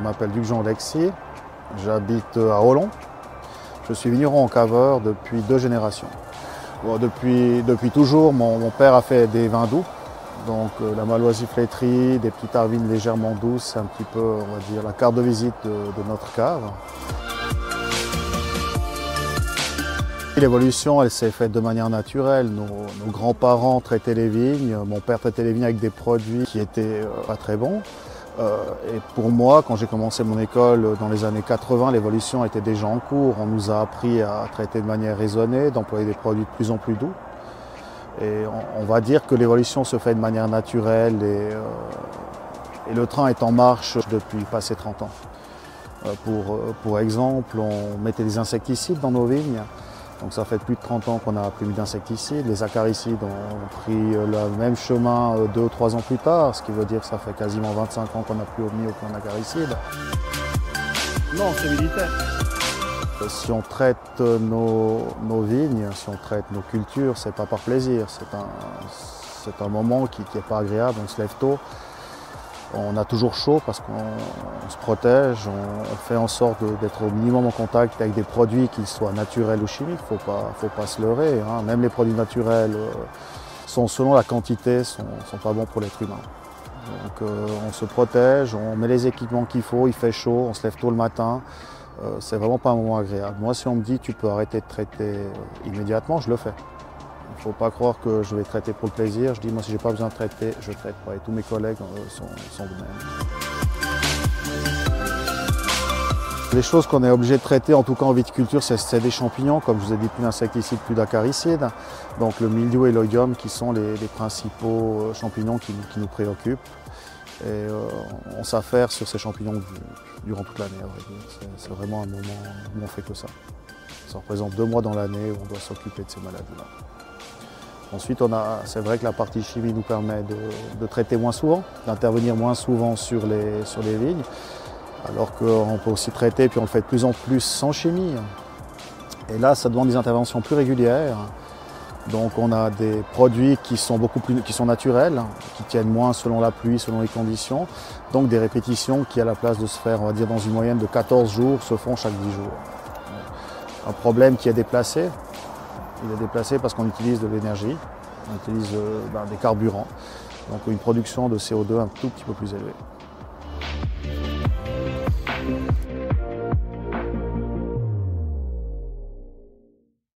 m'appelle Duc Jean Alexis, j'habite à Olon. Je suis vigneron en caveur depuis 2 générations. Bon, depuis toujours, mon père a fait des vins doux. Donc la malvoisie flétrie, des petites arvines légèrement douces, c'est un petit peu, on va dire, la carte de visite de notre cave. L'évolution, elle s'est faite de manière naturelle. Nos grands-parents traitaient les vignes. Mon père traitait les vignes avec des produits qui étaient pas très bons. Et pour moi, quand j'ai commencé mon école dans les années 80, l'évolution était déjà en cours. On nous a appris à traiter de manière raisonnée, d'employer des produits de plus en plus doux. Et on va dire que l'évolution se fait de manière naturelle et le train est en marche depuis passé 30 ans. Pour exemple, on mettait des insecticides dans nos vignes. Donc ça fait plus de 30 ans qu'on n'a plus mis d'insecticides. Les acaricides ont pris le même chemin 2 ou 3 ans plus tard, ce qui veut dire que ça fait quasiment 25 ans qu'on n'a plus mis aucun acaricide. Non, c'est militaire. Si on traite nos vignes, si on traite nos cultures, c'est pas par plaisir. C'est un moment qui n'est pas agréable, on se lève tôt. On a toujours chaud parce qu'on se protège, on fait en sorte d'être au minimum en contact avec des produits qui soient naturels ou chimiques. Faut pas se leurrer, hein. Même les produits naturels sont, selon la quantité, sont pas bons pour l'être humain. Donc on se protège, on met les équipements qu'il faut, il fait chaud, on se lève tôt le matin. C'est vraiment pas un moment agréable. Moi, si on me dit tu peux arrêter de traiter immédiatement, je le fais. Il ne faut pas croire que je vais traiter pour le plaisir. Je dis, moi, si je n'ai pas besoin de traiter, je ne traite pas. Et tous mes collègues sont de même. Les choses qu'on est obligé de traiter, en tout cas en viticulture, c'est des champignons. Comme je vous ai dit, plus d'insecticides, plus d'acaricides. Donc le mildiou et l'oïdium qui sont les principaux champignons qui nous préoccupent. Et on s'affaire sur ces champignons durant toute l'année. C'est vraiment un moment où on ne fait que ça. Ça représente 2 mois dans l'année où on doit s'occuper de ces maladies-là. Ensuite, c'est vrai que la partie chimie nous permet de traiter moins souvent, d'intervenir moins souvent sur les vignes, alors qu'on peut aussi traiter, puis on le fait de plus en plus sans chimie. Et là, ça demande des interventions plus régulières. Donc on a des produits qui sont naturels, qui tiennent moins selon la pluie, selon les conditions. Donc des répétitions qui, à la place de se faire, on va dire, dans une moyenne de 14 jours, se font chaque 10 jours. Un problème qui est déplacé. Il est déplacé parce qu'on utilise de l'énergie, on utilise des carburants, donc une production de CO2 un tout petit peu plus élevée.